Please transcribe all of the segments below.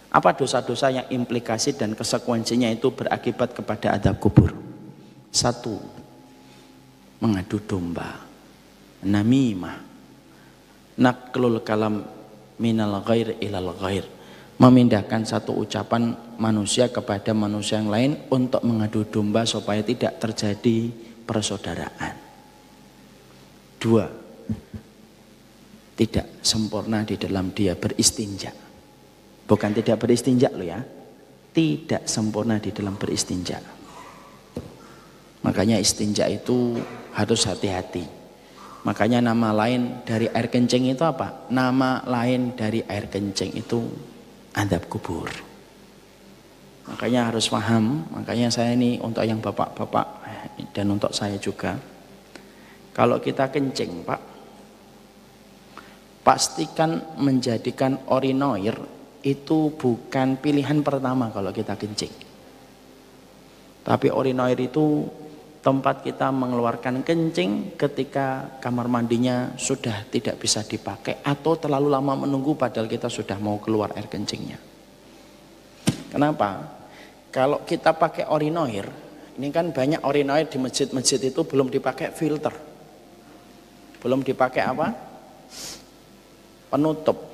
Apa dosa-dosa yang implikasi dan konsekuensinya itu berakibat kepada azab kubur? 1. Mengadu domba, namimah, naklul kalam minal ghair ilal ghair, memindahkan satu ucapan manusia kepada manusia yang lain untuk mengadu domba supaya tidak terjadi persaudaraan. 2. Tidak sempurna di dalam dia beristinja. Bukan tidak beristinja loh ya, tidak sempurna di dalam beristinja. Makanya istinja itu harus hati-hati. Makanya nama lain dari air kencing itu apa? Nama lain dari air kencing itu azab kubur. Makanya harus paham. Makanya saya ini untuk yang bapak-bapak dan untuk saya juga, kalau kita kencing pak, pastikan menjadikan urinoir itu bukan pilihan pertama kalau kita kencing. Tapi urinoir itu tempat kita mengeluarkan kencing ketika kamar mandinya sudah tidak bisa dipakai atau terlalu lama menunggu padahal kita sudah mau keluar air kencingnya. Kenapa? Kalau kita pakai urinoir, ini kan banyak urinoir di masjid-masjid itu belum dipakai filter. Belum dipakai apa? Penutup.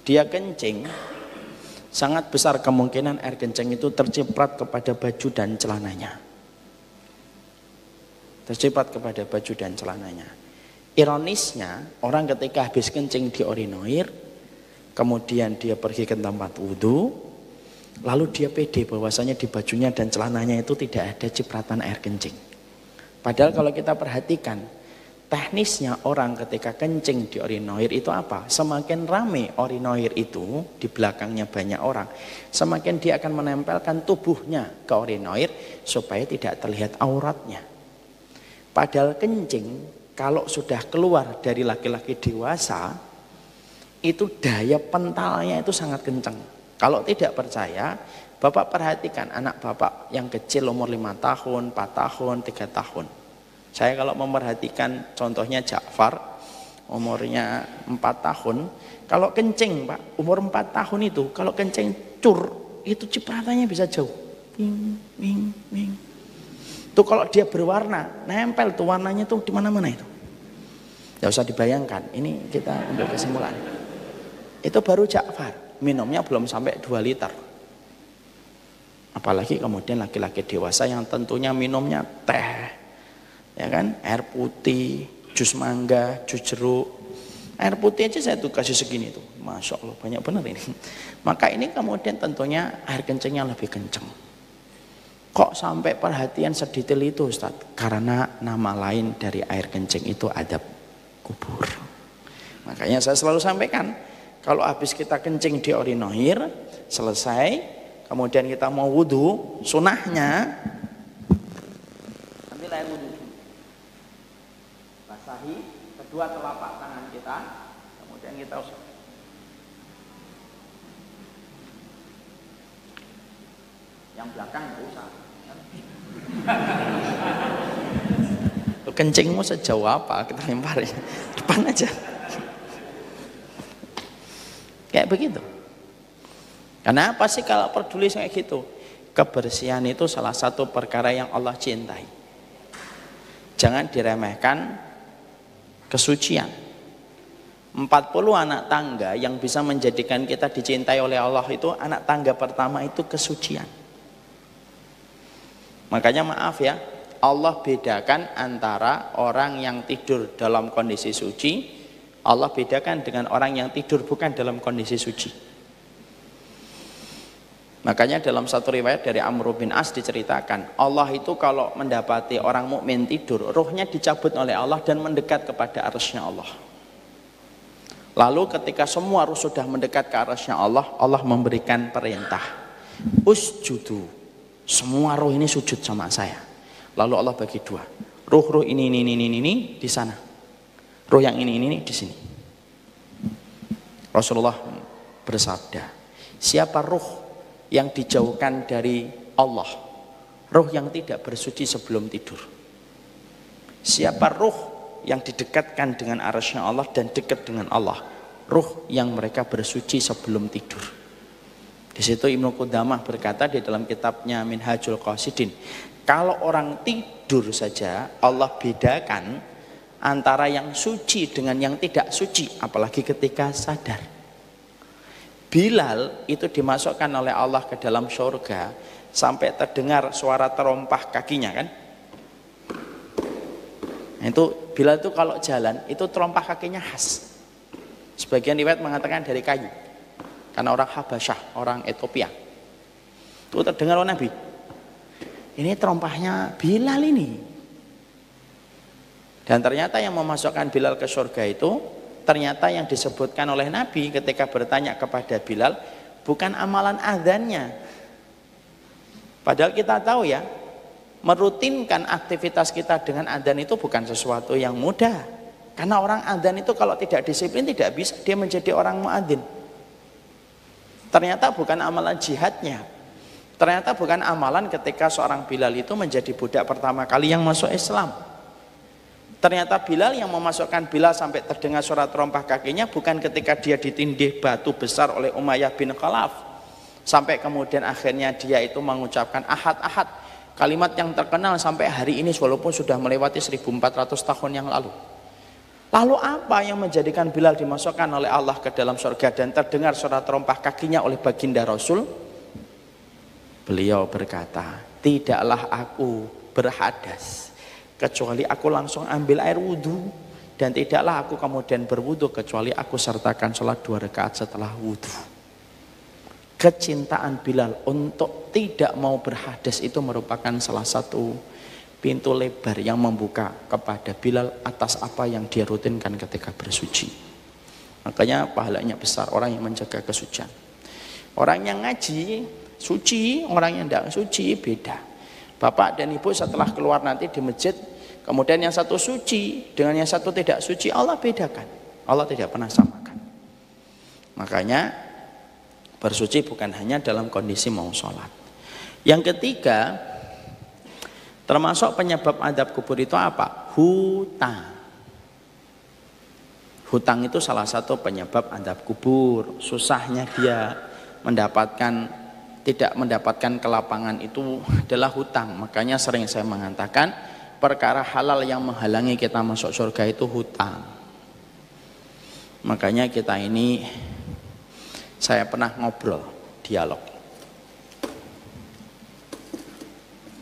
Dia kencing, sangat besar kemungkinan air kencing itu terciprat kepada baju dan celananya. Terciprat kepada baju dan celananya. Ironisnya, orang ketika habis kencing di urinoir, kemudian dia pergi ke tempat wudhu, lalu dia pede bahwasanya di bajunya dan celananya itu tidak ada cipratan air kencing. Padahal kalau kita perhatikan, teknisnya orang ketika kencing di urinoir itu apa? Semakin rame urinoir itu, di belakangnya banyak orang, semakin dia akan menempelkan tubuhnya ke urinoir supaya tidak terlihat auratnya. Padahal kencing kalau sudah keluar dari laki-laki dewasa, itu daya pentalnya itu sangat kencang. Kalau tidak percaya, bapak perhatikan anak bapak yang kecil umur 5 tahun, 4 tahun, 3 tahun. Saya kalau memperhatikan contohnya Ja'far, umurnya 4 tahun, kalau kencing pak, umur 4 tahun itu, kalau kencing cur, itu cipratannya bisa jauh. Wing, wing, wing. Tuh kalau dia berwarna, nempel tuh warnanya tuh di mana-mana itu. Tidak usah dibayangkan, ini kita ambil kesimpulan. Itu baru Ja'far, minumnya belum sampai 2 liter. Apalagi kemudian laki-laki dewasa yang tentunya minumnya teh, ya kan, air putih, jus mangga, jus jeruk. Air putih aja saya tuh kasih segini tuh, masya Allah banyak benar ini. Maka ini kemudian tentunya air kencingnya lebih kenceng. Kok sampai perhatian sedetail itu Ustaz? Karena nama lain dari air kencing itu azab kubur. Makanya saya selalu sampaikan, kalau habis kita kencing di urinoir, selesai, kemudian kita mau wudhu, sunahnya ambil air wudhu, basahi kedua telapak tangan kita, kemudian kita usap. Yang belakang nggak usah. Kencingmu sejauh apa kita lempar ya? Depan aja. Kayak begitu. Kenapa sih kalau peduli kayak gitu? Kebersihan itu salah satu perkara yang Allah cintai. Jangan diremehkan kesucian. 40 anak tangga yang bisa menjadikan kita dicintai oleh Allah itu, anak tangga pertama itu kesucian. Makanya maaf ya, Allah bedakan antara orang yang tidur dalam kondisi suci, Allah bedakan dengan orang yang tidur bukan dalam kondisi suci. Makanya dalam satu riwayat dari Amr bin As diceritakan, Allah itu kalau mendapati orang mukmin tidur, ruhnya dicabut oleh Allah dan mendekat kepada arsy-Nya Allah. Lalu ketika semua ruh sudah mendekat ke arsy-Nya Allah, Allah memberikan perintah, usjudu, semua ruh ini sujud sama saya. Lalu Allah bagi dua, ruh ini di sana, ruh yang ini di sini. Rasulullah bersabda, siapa ruh yang dijauhkan dari Allah, ruh yang tidak bersuci sebelum tidur, siapa ruh yang didekatkan dengan arsy Allah dan dekat dengan Allah, ruh yang mereka bersuci sebelum tidur. Di situ Ibnu Qudamah berkata di dalam kitabnya Minhajul Qasidin, kalau orang tidur saja Allah bedakan antara yang suci dengan yang tidak suci, apalagi ketika sadar. Bilal itu dimasukkan oleh Allah ke dalam surga sampai terdengar suara terompah kakinya kan. Itu Bilal itu kalau jalan itu terompah kakinya khas. Sebagian riwayat mengatakan dari kayu. Karena orang Habasyah, orang Ethiopia. Itu terdengar oleh Nabi. Ini terompahnya Bilal ini. Dan ternyata yang memasukkan Bilal ke surga itu, ternyata yang disebutkan oleh Nabi ketika bertanya kepada Bilal, bukan amalan adzannya. Padahal kita tahu ya, merutinkan aktivitas kita dengan adzan itu bukan sesuatu yang mudah. Karena orang adzan itu kalau tidak disiplin tidak bisa dia menjadi orang muadzin. Ternyata bukan amalan jihadnya. Ternyata bukan amalan ketika seorang Bilal itu menjadi budak pertama kali yang masuk Islam. Ternyata Bilal yang memasukkan Bilal sampai terdengar suara terompah kakinya bukan ketika dia ditindih batu besar oleh Umayyah bin Khalaf. Sampai kemudian akhirnya dia itu mengucapkan ahad-ahad. Kalimat yang terkenal sampai hari ini walaupun sudah melewati 1400 tahun yang lalu. Lalu apa yang menjadikan Bilal dimasukkan oleh Allah ke dalam surga dan terdengar suara terompah kakinya oleh baginda Rasul? Beliau berkata, tidaklah aku berhadas kecuali aku langsung ambil air wudhu, dan tidaklah aku kemudian berwudhu kecuali aku sertakan sholat 2 rakaat setelah wudhu. Kecintaan Bilal untuk tidak mau berhadas itu merupakan salah satu pintu lebar yang membuka kepada Bilal atas apa yang dia rutinkan ketika bersuci. Makanya pahalanya besar orang yang menjaga kesucian. Orang yang ngaji suci, orang yang tidak suci beda. Bapak dan ibu setelah keluar nanti di masjid, kemudian yang satu suci dengan yang satu tidak suci, Allah bedakan. Allah tidak pernah samakan. Makanya bersuci bukan hanya dalam kondisi mau sholat. Yang ketiga, termasuk penyebab azab kubur itu apa? Hutang. Hutang itu salah satu penyebab azab kubur. Susahnya dia tidak mendapatkan kelapangan itu adalah hutang. Makanya sering saya mengatakan perkara halal yang menghalangi kita masuk surga itu hutang. Makanya kita ini, saya pernah ngobrol, dialog.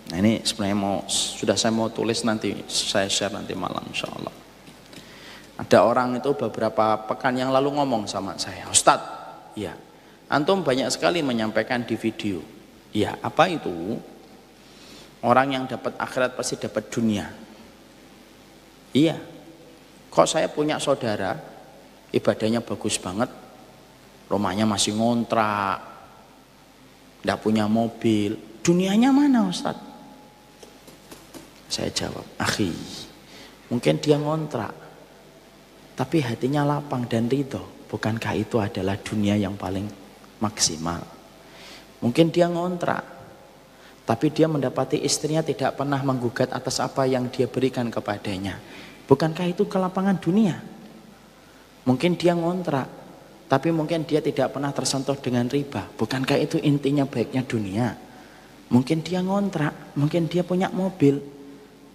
Nah ini sebenarnya sudah saya mau tulis nanti, saya share nanti malam insya Allah. Ada orang itu beberapa pekan yang lalu ngomong sama saya, Ustadz, ya, antum banyak sekali menyampaikan di video. Ya, apa itu? Orang yang dapat akhirat pasti dapat dunia. Iya. Kok saya punya saudara, ibadahnya bagus banget, rumahnya masih ngontrak, tidak punya mobil, dunianya mana Ustadz? Saya jawab, akhi, mungkin dia ngontrak, tapi hatinya lapang dan ridho. Bukankah itu adalah dunia yang paling maksimal? Mungkin dia ngontrak, tapi dia mendapati istrinya tidak pernah menggugat atas apa yang dia berikan kepadanya. Bukankah itu kelapangan dunia? Mungkin dia ngontrak, tapi mungkin dia tidak pernah tersentuh dengan riba. Bukankah itu intinya baiknya dunia? Mungkin dia ngontrak, mungkin dia punya mobil,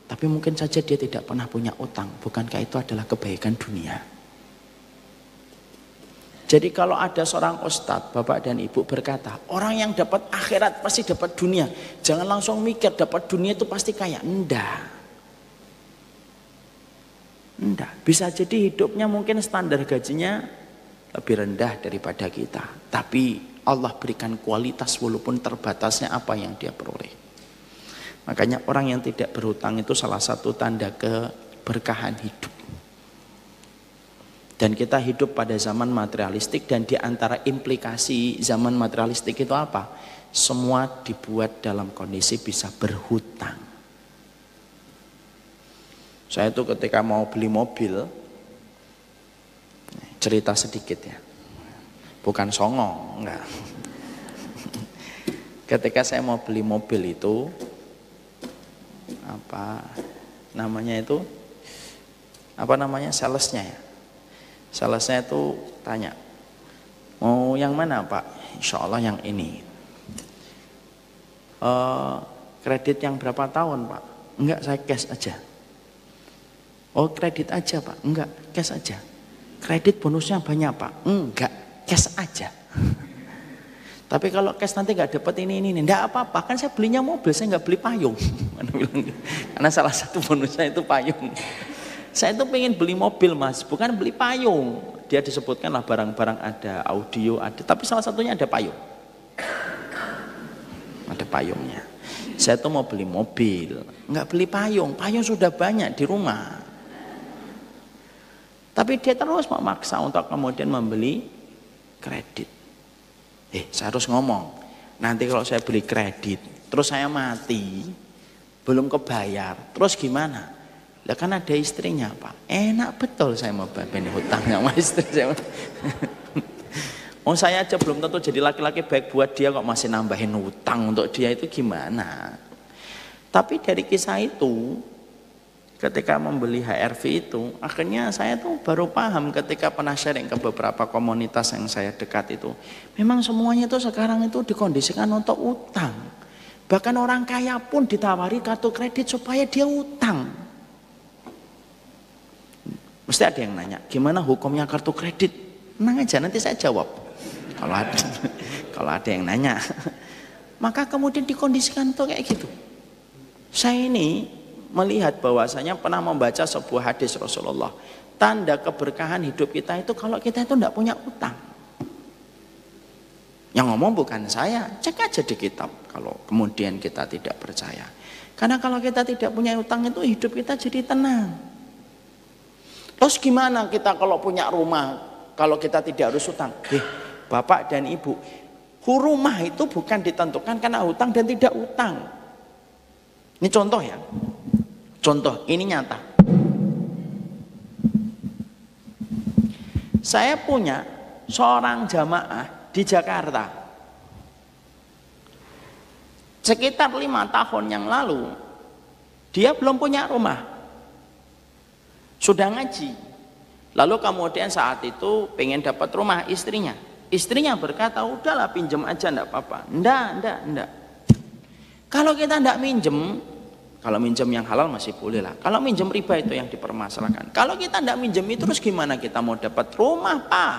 tapi mungkin saja dia tidak pernah punya utang. Bukankah itu adalah kebaikan dunia? Jadi kalau ada seorang ustadz, bapak dan ibu berkata, orang yang dapat akhirat pasti dapat dunia, jangan langsung mikir dapat dunia itu pasti kaya. Enggak. Bisa jadi hidupnya mungkin standar gajinya lebih rendah daripada kita, tapi Allah berikan kualitas walaupun terbatasnya apa yang dia peroleh. Makanya orang yang tidak berhutang itu salah satu tanda keberkahan hidup. Dan kita hidup pada zaman materialistik, dan di antara implikasi zaman materialistik itu apa? Semua dibuat dalam kondisi bisa berhutang. Saya itu ketika mau beli mobil, cerita sedikit ya, bukan songong, enggak. Ketika saya mau beli mobil itu, salesnya ya, Selesai itu tanya, mau yang mana Pak? Insya Allah yang ini. Kredit yang berapa tahun Pak? Enggak, saya cash aja. Oh kredit aja Pak? Enggak, cash aja. Kredit bonusnya banyak Pak? Enggak, cash aja. Tapi kalau cash nanti nggak dapat ini, enggak apa-apa. Kan saya belinya mobil, saya nggak beli payung. Karena salah satu bonusnya itu payung. Saya itu pengen beli mobil Mas, bukan beli payung. Dia disebutkan lah barang-barang ada, audio ada, tapi salah satunya ada payung. Ada payungnya. Saya tuh mau beli mobil, nggak beli payung. Payung sudah banyak di rumah. Tapi dia terus memaksa untuk kemudian membeli kredit. Saya harus ngomong. Nanti kalau saya beli kredit, terus saya mati, belum kebayar, terus gimana? Lah kan ada istrinya Pak. Enak betul saya mau bayar hutang sama istri saya. Oh saya aja belum tentu jadi laki-laki baik buat dia kok masih nambahin hutang untuk dia, itu gimana? Tapi dari kisah itu, ketika membeli HRV itu, akhirnya saya tuh baru paham ketika pernah sharing ke beberapa komunitas yang saya dekat itu. Memang semuanya itu sekarang itu dikondisikan untuk utang. Bahkan orang kaya pun ditawari kartu kredit supaya dia utang. Mesti ada yang nanya, gimana hukumnya kartu kredit? Tenang aja, nanti saya jawab. Kalau ada yang nanya. Maka kemudian dikondisikan tuh kayak gitu. Saya ini melihat bahwasanya pernah membaca sebuah hadis Rasulullah. Tanda keberkahan hidup kita itu kalau kita itu tidak punya utang. Yang ngomong bukan saya, cek aja di kitab kalau kemudian kita tidak percaya. Karena kalau kita tidak punya utang itu hidup kita jadi tenang. Terus gimana kita kalau punya rumah, kalau kita tidak harus utang? Bapak dan Ibu, rumah itu bukan ditentukan karena utang dan tidak utang. Ini contoh ya. Contoh, ini nyata. Saya punya seorang jamaah di Jakarta. Sekitar 5 tahun yang lalu, dia belum punya rumah. Sudah ngaji. Lalu kemudian saat itu pengen dapat rumah istrinya. Istrinya berkata, udahlah pinjem aja enggak apa-apa. Enggak. Kalau kita enggak minjem, kalau minjem yang halal masih boleh lah. Kalau minjem riba itu yang dipermasalahkan. Kalau kita enggak minjem itu terus gimana kita mau dapat rumah Pak?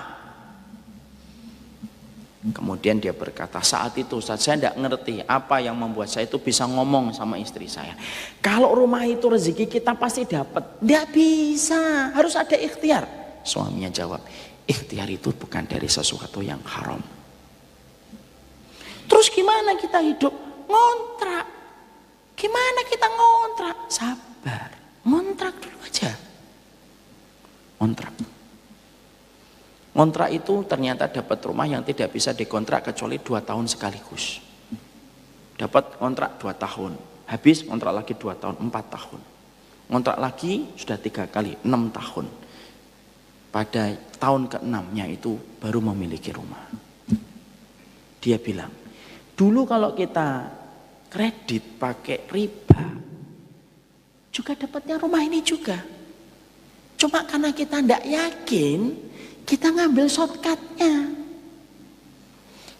Kemudian dia berkata, saat itu Ustaz, saya tidak ngerti apa yang membuat saya itu bisa ngomong sama istri saya. Kalau rumah itu rezeki kita pasti dapat. Tidak bisa, harus ada ikhtiar. Suaminya jawab, ikhtiar itu bukan dari sesuatu yang haram. Terus gimana kita hidup? Ngontrak. Gimana kita ngontrak? Sabar, ngontrak dulu aja. Ngontrak. Kontrak itu ternyata dapat rumah yang tidak bisa dikontrak kecuali 2 tahun sekaligus. Dapat kontrak 2 tahun, habis kontrak lagi 2 tahun, 4 tahun. Kontrak lagi sudah 3 kali, 6 tahun. Pada tahun ke-6-nya itu baru memiliki rumah. Dia bilang, dulu kalau kita kredit pakai riba, juga dapatnya rumah ini juga. Cuma karena kita tidak yakin, kita ngambil shortcutnya.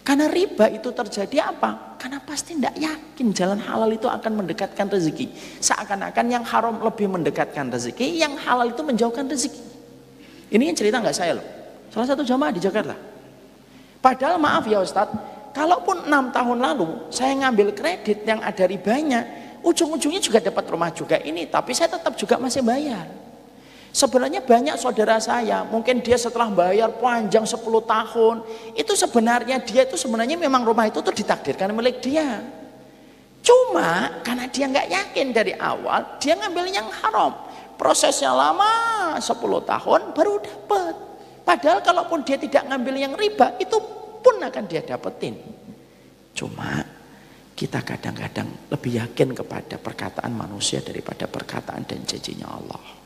Karena riba itu terjadi apa? Karena pasti tidak yakin jalan halal itu akan mendekatkan rezeki. Seakan-akan yang haram lebih mendekatkan rezeki, yang halal itu menjauhkan rezeki. Ini yang cerita nggak saya loh. Salah satu jamaah di Jakarta. Padahal maaf ya Ustadz, kalaupun 6 tahun lalu saya ngambil kredit yang ada ribanya, ujung-ujungnya juga dapat rumah juga ini, tapi saya tetap juga masih bayar. Sebenarnya banyak saudara saya, mungkin dia setelah bayar panjang 10 tahun, itu sebenarnya dia itu sebenarnya memang rumah itu tuh ditakdirkan milik dia. Cuma karena dia nggak yakin dari awal, dia ngambil yang haram. Prosesnya lama, 10 tahun baru dapat. Padahal kalaupun dia tidak ngambil yang riba, itu pun akan dia dapetin. Cuma kita kadang-kadang lebih yakin kepada perkataan manusia daripada perkataan dan janjinya Allah.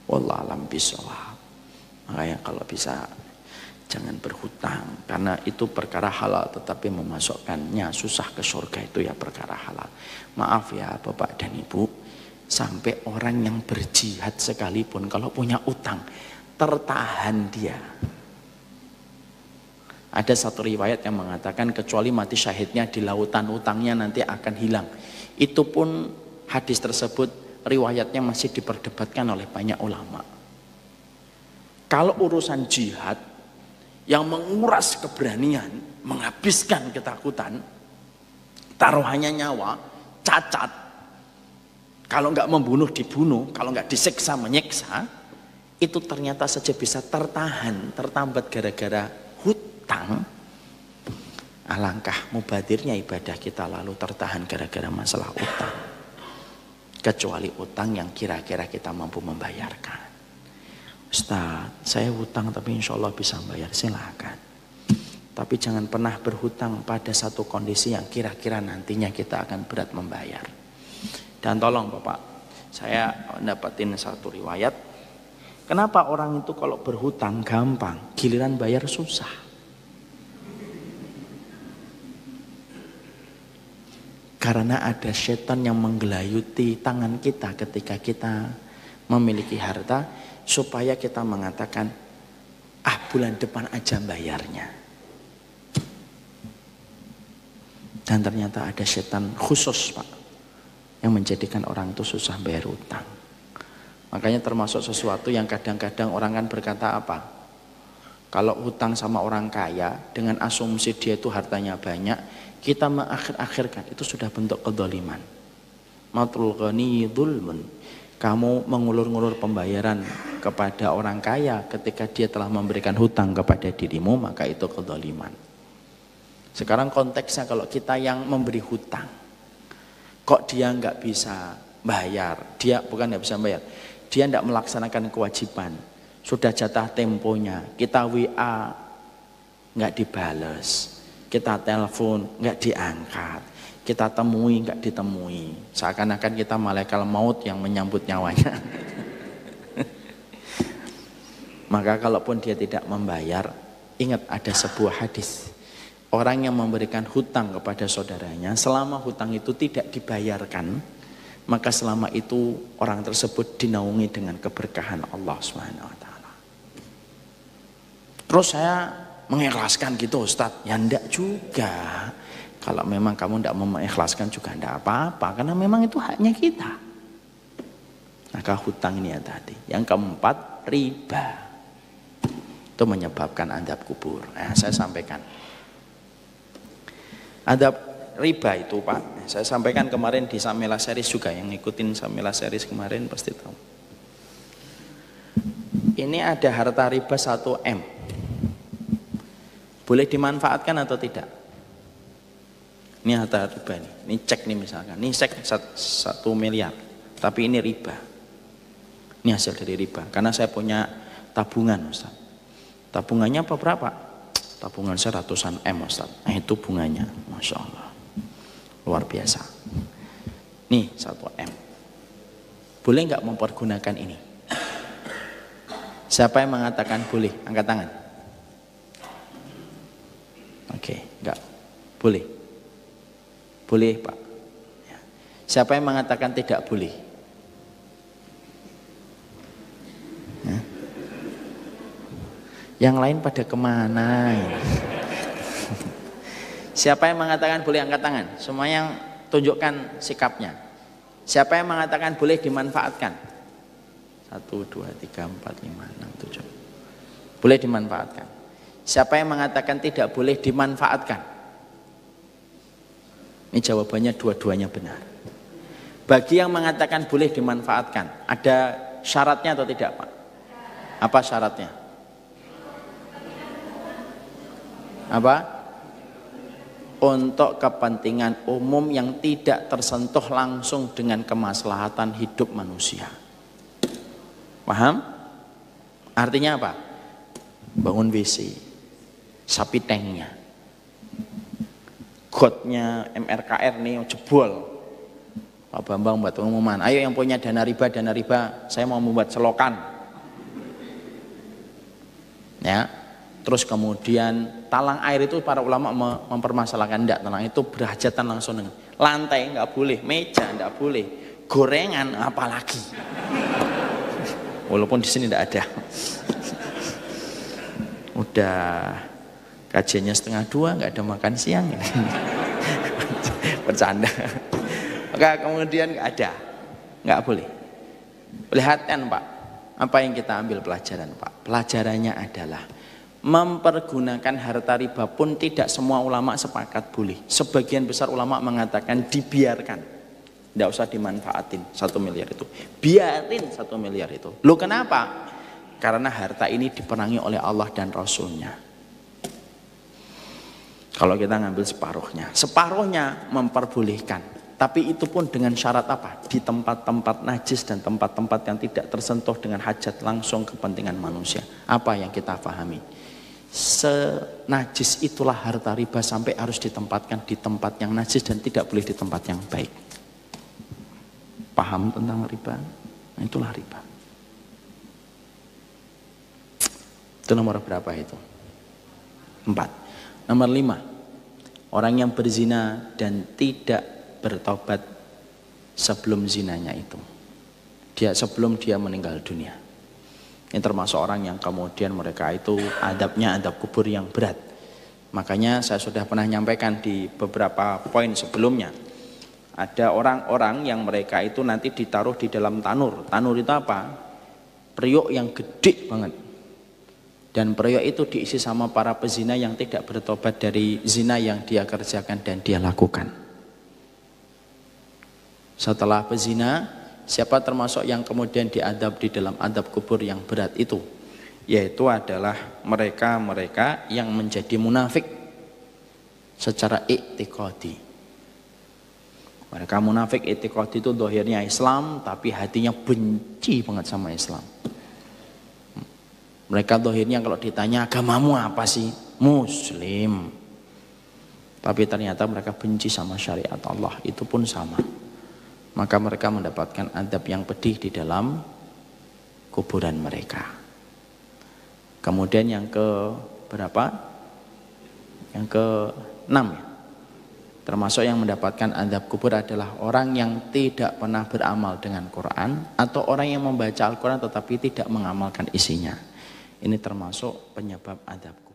Wallahualam bishawab. Makanya kalau bisa jangan berhutang, karena itu perkara halal tetapi memasukkannya susah ke surga, itu ya perkara halal. Maaf ya Bapak dan Ibu, Sampai orang yang berjihad sekalipun kalau punya utang, tertahan dia. Ada satu riwayat yang mengatakan kecuali mati syahidnya di lautan, utangnya nanti akan hilang. Itu pun hadis tersebut riwayatnya masih diperdebatkan oleh banyak ulama. Kalau urusan jihad yang menguras keberanian, menghabiskan ketakutan, taruhannya nyawa, cacat, kalau nggak membunuh dibunuh, kalau nggak disiksa menyiksa, itu ternyata saja bisa tertahan, tertambat gara-gara hutang. Alangkah mubadirnya ibadah kita lalu tertahan gara-gara masalah utang. Kecuali utang yang kira-kira kita mampu membayarkan. Ustaz, saya hutang tapi insya Allah bisa bayar, silakan. Tapi jangan pernah berhutang pada satu kondisi yang kira-kira nantinya kita akan berat membayar. Dan tolong Bapak, saya dapatin satu riwayat. Kenapa orang itu kalau berhutang gampang, giliran bayar susah? Karena ada setan yang menggelayuti tangan kita ketika kita memiliki harta, supaya kita mengatakan, bulan depan aja bayarnya. Dan ternyata ada setan khusus Pak, yang menjadikan orang itu susah bayar hutang. Makanya termasuk sesuatu yang kadang-kadang orang kan berkata apa? Kalau hutang sama orang kaya dengan asumsi dia itu hartanya banyak, kita mengakhir-akhirkan, itu sudah bentuk kezaliman. Matul ghani dzulmun. Kamu mengulur-ngulur pembayaran kepada orang kaya ketika dia telah memberikan hutang kepada dirimu, maka itu kezaliman. Sekarang konteksnya kalau kita yang memberi hutang, kok dia nggak bisa bayar, dia bukan nggak bisa bayar, dia nggak melaksanakan kewajiban, sudah jatah temponya, kita WA nggak dibales, kita telepon nggak diangkat, kita temui nggak ditemui, seakan-akan kita malaikat maut yang menyambut nyawanya. Maka kalaupun dia tidak membayar, ingat ada sebuah hadis, orang yang memberikan hutang kepada saudaranya, selama hutang itu tidak dibayarkan, maka selama itu orang tersebut dinaungi dengan keberkahan Allah SWT. Terus saya mengikhlaskan gitu Ustadz, ya enggak juga. Kalau memang kamu enggak mau mengikhlaskan juga enggak apa-apa, karena memang itu haknya kita. Maka hutang ini ya tadi. Yang keempat, riba. Itu menyebabkan azab kubur. Nah, saya sampaikan. Azab riba itu Pak, saya sampaikan kemarin di Samila Series juga, yang ngikutin Samila Series kemarin pasti tahu. Ini ada harta riba 1M. Boleh dimanfaatkan atau tidak? Ini harta riba nih. Ini cek nih misalkan. Ini cek 1 miliar. Tapi ini riba. Ini hasil dari riba. Karena saya punya tabungan Ustaz. Tabungannya apa berapa? Tabungan saya ratusan M Ustaz. Nah itu bunganya. Masya Allah. Luar biasa. Nih 1M. Boleh nggak mempergunakan ini? Siapa yang mengatakan boleh? Angkat tangan. Oke, enggak. Boleh. Boleh Pak. Ya. Siapa yang mengatakan tidak boleh? Ya. Yang lain pada kemana? Siapa yang mengatakan boleh, angkat tangan. Semua yang tunjukkan sikapnya. Siapa yang mengatakan boleh dimanfaatkan? 1, 2, 3, 4, 5, 6, 7. Boleh dimanfaatkan. Siapa yang mengatakan tidak boleh dimanfaatkan? Ini jawabannya dua-duanya benar. Bagi yang mengatakan boleh dimanfaatkan, ada syaratnya atau tidak Pak? Apa syaratnya? Apa? Untuk kepentingan umum yang tidak tersentuh langsung dengan kemaslahatan hidup manusia. Paham? Artinya apa? Bangun WC, sapi tanknya, gotnya MRKR nih jebol. Pak Bambang buat pengumuman, ayo yang punya dana riba, saya mau membuat selokan. Ya, terus kemudian talang air itu para ulama mempermasalahkan, enggak, talang itu berhajatan langsung dengan lantai enggak boleh, meja enggak boleh, gorengan apalagi. Walaupun di sini tidak ada. Udah kajiannya 1:30 nggak ada makan siang. Bercanda. Maka kemudian nggak boleh. Perhatian Pak, apa yang kita ambil pelajaran Pak? Pelajarannya adalah mempergunakan harta riba pun tidak semua ulama sepakat boleh. Sebagian besar ulama mengatakan dibiarkan, tidak usah dimanfaatin 1 miliar itu, biarin 1 miliar itu. Loh kenapa? Karena harta ini diperangi oleh Allah dan Rasulnya. Kalau kita ngambil separuhnya memperbolehkan. Tapi itu pun dengan syarat apa? Di tempat-tempat najis dan tempat-tempat yang tidak tersentuh dengan hajat langsung kepentingan manusia. Apa yang kita pahami? Senajis itulah harta riba sampai harus ditempatkan di tempat yang najis dan tidak boleh di tempat yang baik. Paham tentang riba? Nah, itulah riba. Itu nomor berapa itu? 4. Nomor 5. Orang yang berzina dan tidak bertobat sebelum zinanya itu. Sebelum dia meninggal dunia. Ini termasuk orang yang kemudian mereka itu adabnya adab kubur yang berat. Makanya saya sudah pernah nyampaikan di beberapa poin sebelumnya. Ada orang-orang yang mereka itu nanti ditaruh di dalam tanur. Tanur itu apa? Periuk yang gede banget. Dan periuk itu diisi sama para pezina yang tidak bertobat dari zina yang dia kerjakan dan dia lakukan. Setelah pezina, siapa termasuk yang kemudian diadab di dalam adab kubur yang berat itu? Yaitu adalah mereka-mereka yang menjadi munafik secara i'tiqadi. Mereka munafik i'tiqadi itu dohirnya Islam, tapi hatinya benci banget sama Islam. Mereka dohirnya kalau ditanya agamamu apa sih? Muslim. Tapi ternyata mereka benci sama syariat Allah, itu pun sama. Maka mereka mendapatkan adab yang pedih di dalam kuburan mereka. Kemudian yang ke berapa? Yang ke-6 ya. Termasuk yang mendapatkan adab kubur adalah orang yang tidak pernah beramal dengan Quran atau orang yang membaca Al-Quran tetapi tidak mengamalkan isinya. Ini termasuk penyebab adab kubur.